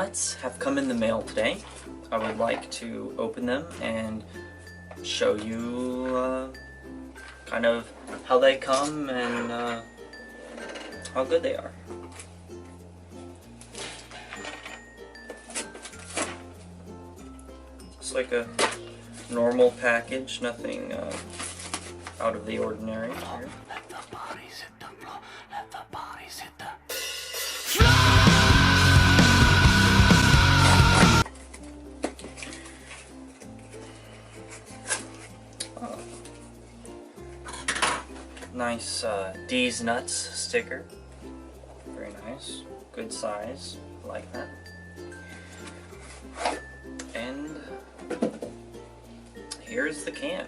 nuts have come in the mail today. I would like to open them and show you kind of how they come and how good they are. It's like a normal package, nothing out of the ordinary here. Let the bodies hit the floor. Let the bodies hit the Nice D's Nuts sticker. Very nice. Good size. I like that. And here's the can.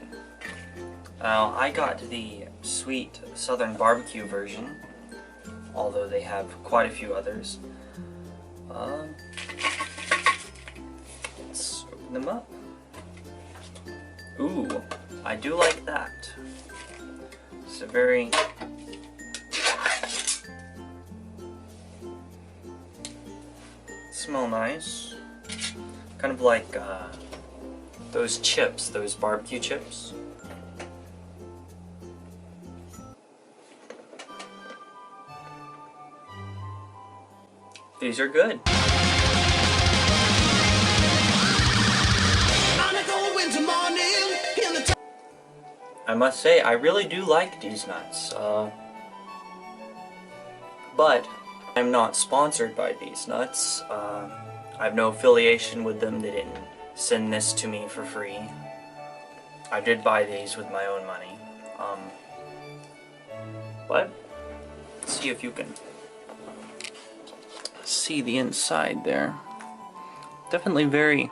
Now, I got the sweet Southern barbecue version, although they have quite a few others. Let's open them up. Ooh, I do like that. It's a very smell nice. Kind of like those chips, those barbecue chips. These are good. I must say, I really do like these nuts, but I'm not sponsored by these nuts. I have no affiliation with them. They didn't send this to me for free. I did buy these with my own money. But let's see if you can see the inside there. Definitely very,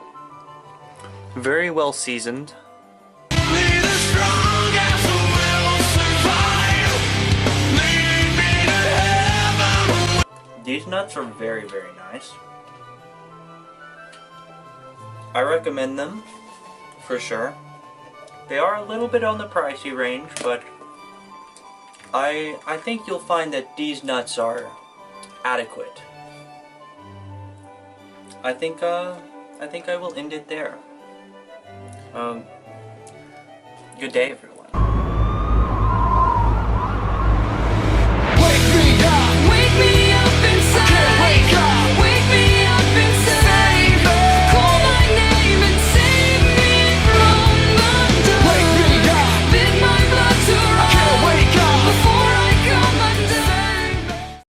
very well seasoned. These nuts are very, very nice. I recommend them, for sure. They are a little bit on the pricey range, but I think you'll find that these nuts are adequate. I think I will end it there. Good day, everyone.